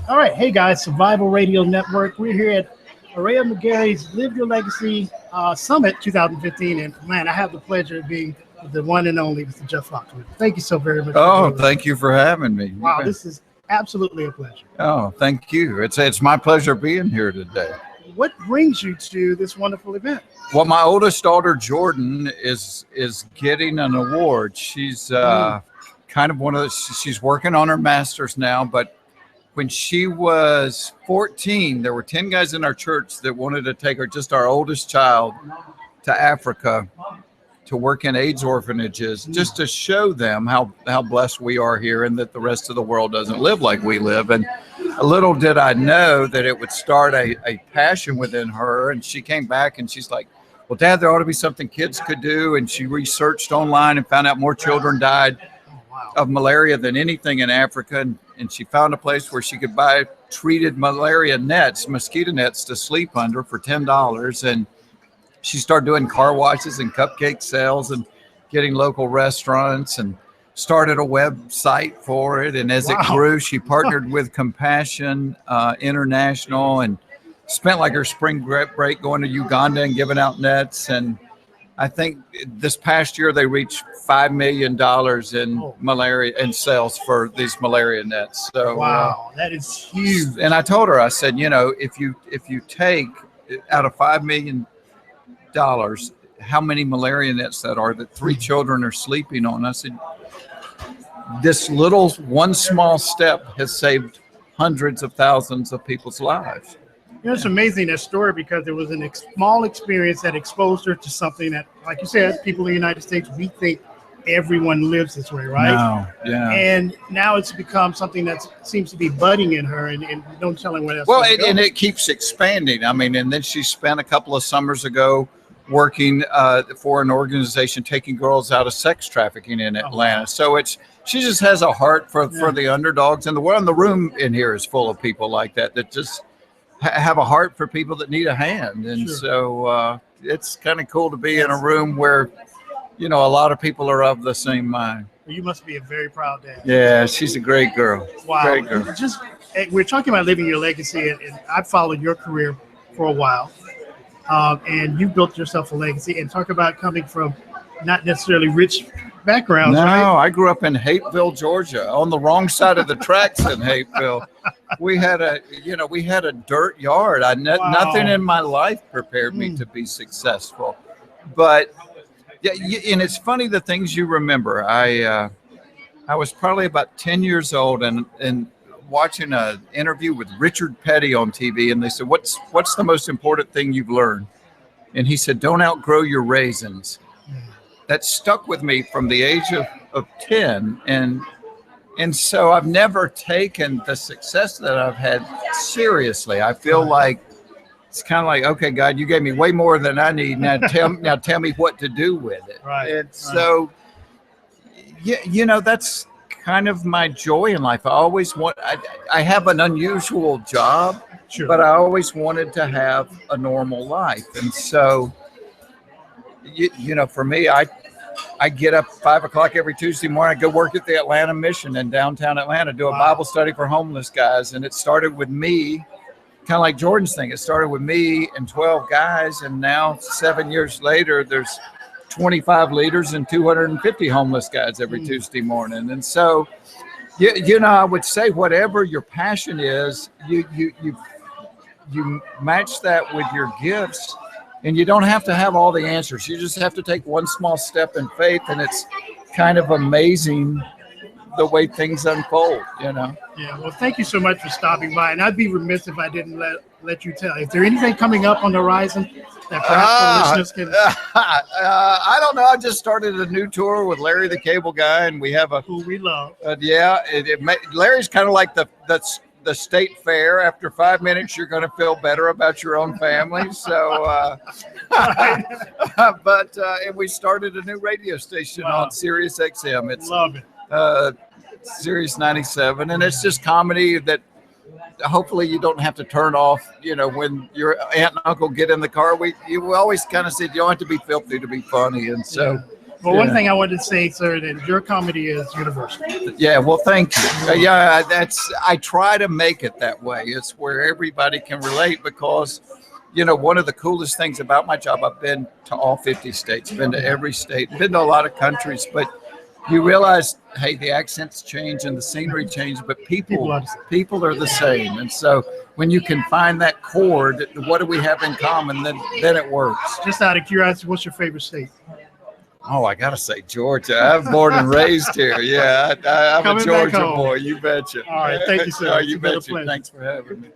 All right, hey guys, Survival Radio Network. We're here at Araya McGarry's Live Your Legacy Summit 2015, and man, I have the pleasure of being with the one and only Mr. Jeff Foxworthy. Thank you so very much. Oh, thank you for having me. Wow, this is absolutely a pleasure. Oh, thank you. It's my pleasure being here today. What brings you to this wonderful event? Well, my oldest daughter Jordan is getting an award. She's kind of one of those. She's working on her master's now, but when she was 14, there were 10 guys in our church that wanted to take her, just our oldest child, to Africa to work in AIDS orphanages, just to show them how blessed we are here and that the rest of the world doesn't live like we live. And little did I know that it would start a passion within her. And she came back and she's like, well, Dad, there ought to be something kids could do. And she researched online and found out more children died of malaria than anything in Africa. And she found a place where she could buy treated malaria nets, mosquito nets to sleep under for $10. And she started doing car washes and cupcake sales and getting local restaurants and started a website for it. And as it grew, she partnered with Compassion International and spent like her spring break going to Uganda and giving out nets. And I think this past year they reached $5 million in malaria and sales for these malaria nets. So wow, that is huge. And I told her, I said, you know, if you take out of $5 million, how many malaria nets that are that 3 children are sleeping on. I said, this little one small step has saved hundreds of thousands of people's lives. You know, it's amazing, that story, because there was a small experience that exposed her to something that, like you said, people in the United States, we think everyone lives this way, right? No, yeah. And now it's become something that seems to be budding in her, and don't tell her what else. Well, and it keeps expanding. I mean, and then she spent a couple of summers ago working for an organization taking girls out of sex trafficking in Atlanta. So she just has a heart for the underdogs, and the room in here is full of people like that just have a heart for people that need a hand. And so it's kind of cool to be in a room where, you know, a lot of people are of the same mind. You must be a very proud dad. Yeah, she's a great girl. Wow. Great girl. We're talking about living your legacy, and I've followed your career for a while. And you built yourself a legacy, and talk about coming from not necessarily rich backgrounds. No, right? I grew up in Hapeville, Georgia, on the wrong side of the tracks in Hapeville. We had a dirt yard. Nothing in my life prepared me to be successful. But yeah, and it's funny the things you remember. I was probably about 10 years old and watching an interview with Richard Petty on TV, and they said, what's the most important thing you've learned? And he said, don't outgrow your raisins. That stuck with me from the age of 10. And so I've never taken the success that I've had seriously. I feel like it's kind of like, okay, God, you gave me way more than I need. Now tell me what to do with it. Right. And so, you know, that's kind of my joy in life. I have an unusual job, but I always wanted to have a normal life. And so, you know, for me, I get up 5 o'clock every Tuesday morning. I go work at the Atlanta Mission in downtown Atlanta, do a Bible study for homeless guys. And it started with me, kind of like Jordan's thing. It started with me and 12 guys. And now 7 years later, there's 25 leaders and 250 homeless guys every Tuesday morning. And so, you know, I would say whatever your passion is, you match that with your gifts. And you don't have to have all the answers. You just have to take one small step in faith, and it's kind of amazing the way things unfold, you know. Yeah, well, thank you so much for stopping by. And I'd be remiss if I didn't let you tell. Is there anything coming up on the horizon that perhaps the listeners can? I don't know. I just started a new tour with Larry the Cable Guy, and we have who we love. Larry's kind of like the state fair. After 5 minutes, you're going to feel better about your own family. So, and we started a new radio station on Sirius XM. Love it. Sirius 97, and it's just comedy that hopefully you don't have to turn off. You know, when your aunt and uncle get in the car, you always kind of said you don't have to be filthy to be funny, and so Well, one thing I wanted to say, sir, that your comedy is universal. Yeah, well, thank you. I try to make it that way. It's where everybody can relate because, one of the coolest things about my job, I've been to all 50 states, been to every state, been to a lot of countries, but you realize, hey, the accents change and the scenery change, but people are the same. And so when you can find that chord, what do we have in common? Then it works. Just out of curiosity, what's your favorite state? Oh, I gotta say Georgia. I'm born and raised here. Yeah, I'm a Georgia boy. You betcha. All right, thank you, sir. You betcha. Thanks for having me.